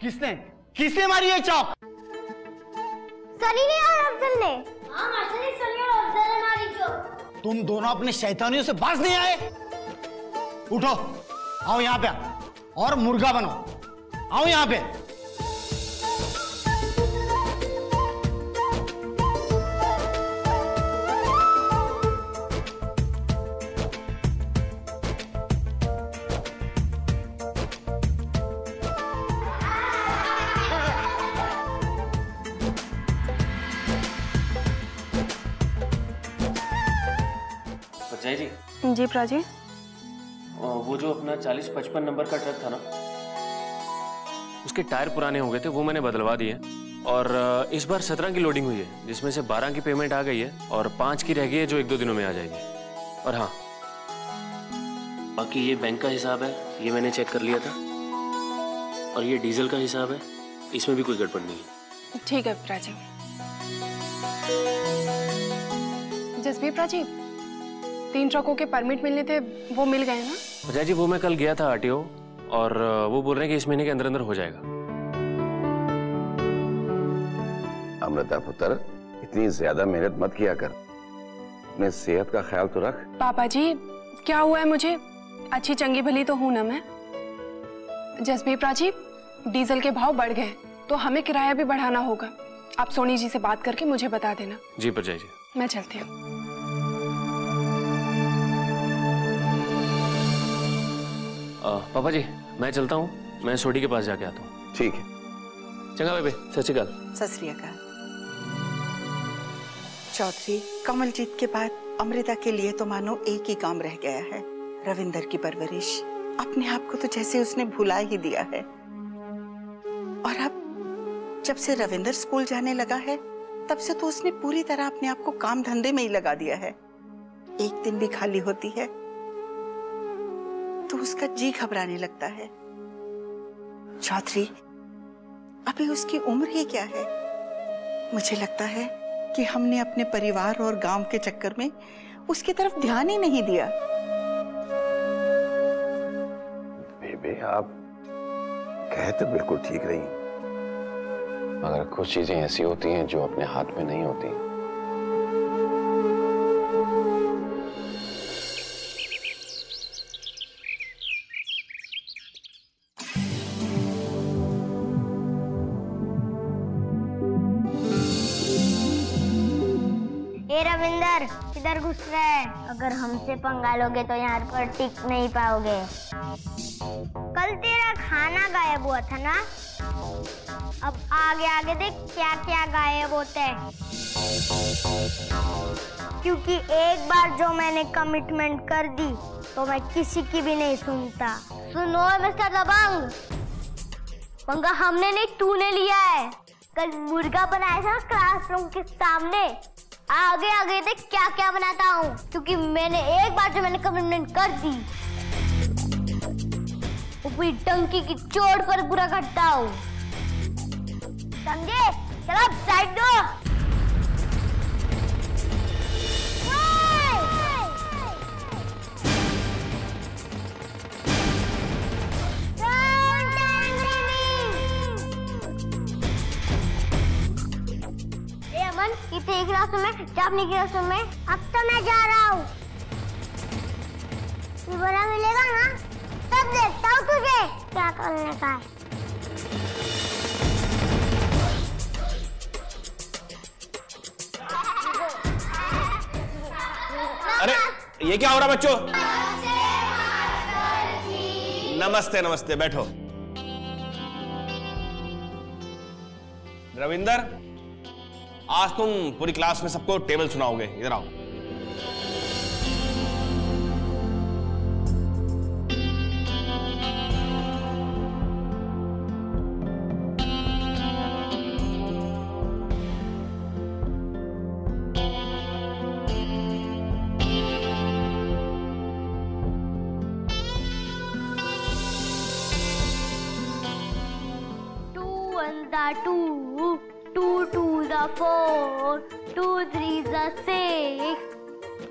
किसने किसने मारी है चौक? सनी ने और अफजल ने। हाँ मास्टर जी, सनी और अफजल ने मारी चौक। तुम दोनों अपने शैतानियों से बाज नहीं आए? उठो, आओ यहाँ पे और मुर्गा बनो। आओ यहाँ पे। जी प्राची। वो जो अपना 40-55 नंबर का ट्रक था ना, उसके टायर पुराने हो गए थे, वो मैंने बदलवा दिए। और इस बार 17 की लोडिंग हुई है, जिसमें से 12 की पेमेंट आ गई है और 5 की रह गई है, जो 1-2 दिनों में आ जाएगी। और हाँ, बाकी ये बैंक का हिसाब है, ये मैंने चेक कर लिया था। और ये डीजल का हिसाब है, इसमें भी कोई गड़बड़ नहीं है। ठीक है प्राची। जसबीर प्राची, 3 ट्रकों के परमिट मिलने थे, वो मिल गए ना? अजय जी, वो मैं कल गया था आरटीओ और वो बोल रहे हैं कि इस महीने के अंदर अंदर हो जाएगा। अमृता पुत्र, इतनी ज्यादा मेहनत मत किया कर, अपने सेहत का ख्याल तो रख। पापा जी, क्या हुआ है मुझे? अच्छी चंगी भली तो हूं ना मैं। जसबीर प्राची, डीजल के भाव बढ़ गए तो हमें किराया भी बढ़ाना होगा। आप सोनी जी से बात करके मुझे बता देना। जी प्रजय जी। मैं चलती हूँ। पापा जी, मैं चलता हूँ, मैं सोडी के पास जाके आता हूँ। ठीक है। चंगा बेबे, सत श्री अकाल। सत श्री अकाल। चौधरी, कमलजीत के बाद अमृता के लिए तो मानो एक ही काम रह गया है, रविंदर की परवरिश। अपने आप को तो जैसे उसने भुला ही दिया है। और अब जब से रविंदर स्कूल जाने लगा है, तब से तो उसने पूरी तरह अपने आप को काम धंधे में ही लगा दिया है। एक दिन भी खाली होती है तो उसका जी घबराने लगता है। चौधरी, अभी उसकी उम्र ही क्या है? मुझे लगता है कि हमने अपने परिवार और गांव के चक्कर में उसकी तरफ ध्यान ही नहीं दिया। बेबे, आप कहे तो बिल्कुल ठीक रही, मगर कुछ चीजें ऐसी होती हैं जो अपने हाथ में नहीं होती। रविंदर, किधर घुस रहा है? अगर हमसे पंगा लोगे तो यहाँ पर टिक नहीं पाओगे। कल तेरा खाना गायब हुआ था ना, अब आगे आगे देख क्या क्या गायब होता है। क्योंकि एक बार जो मैंने कमिटमेंट कर दी तो मैं किसी की भी नहीं सुनता। सुनो मिस्टर दबंग, पंगा हमने नहीं, तूने लिया है। कल मुर्गा बनाया था क्लासरूम के सामने, आगे आगे देख क्या क्या बनाता हूँ। क्योंकि मैंने एक बार जो मैंने कमिटमेंट कर दी, वो पूरी टंकी की चोट पर बुरा करता हूँ, समझे? चलो अब साइड दो। इतने क्लासों में, अपनी क्लासों में। अब तो मैं जा रहा हूँ। ये बड़ा मिलेगा ना, तब देखता हूँ तुझे क्या करने का है। अरे ये क्या हो रहा बच्चों? नमस्ते नमस्ते, बैठो। रविंदर, आज तुम पूरी क्लास में सबको टेबल सुनाओगे। इधर आओ। Two twos are 4, 2 threes are 6,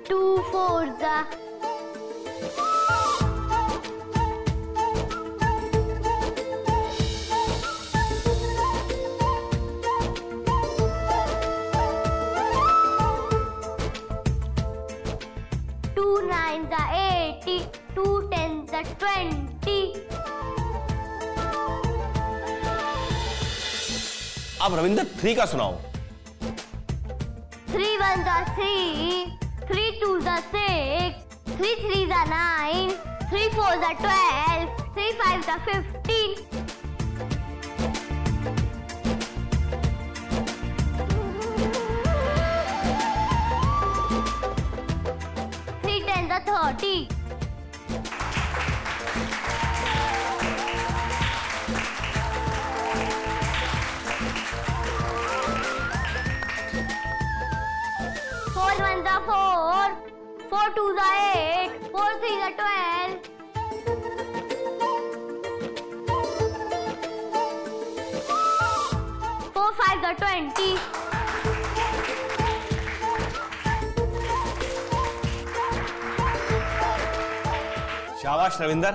2 fours are... 9s are 80, 2 10s are 20. अब रविंदर 3 का सुनाओ। 3 1s are 3, 3 2s are 6, 3 3s are 9, 3 4s are 12, 3 5s are 15. 3 10s are 30. 4 1s are 4, 4 2s are 8, 4 3s are 12. 4 5s are 20. शाबाश रविंदर,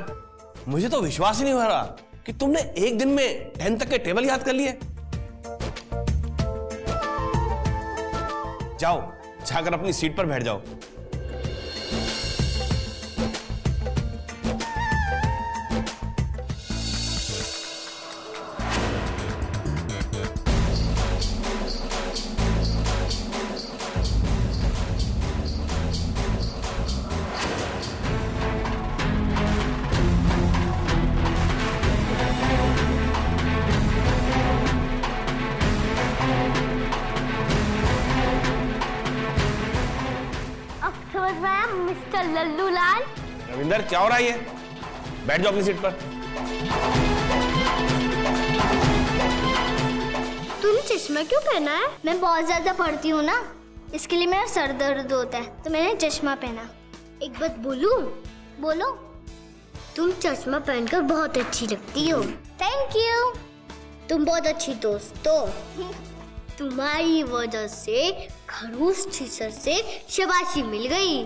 मुझे तो विश्वास ही नहीं हो रहा कि तुमने एक दिन में 10 तक के टेबल याद कर लिए। जाओ, जाकर अपनी सीट पर बैठ जाओ। समझ में आया मिस्टर लल्लू लाल? रविंदर क्या हो रहा है ये? बैठ जाओ अपनी सीट पर। तूने चश्मा क्यों पहना है? मैं बहुत ज्यादा पढ़ती हूँ ना, इसके लिए मेरा सर दर्द होता है, तो मैंने चश्मा पहना। एक बात बोलूं? बोलो। तुम चश्मा पहनकर बहुत अच्छी लगती हो। Thank you. तुम बहुत अच्छी दोस्त हो। तुम्हारी वजह से खड़ूस टीचर से शाबाशी मिल गई।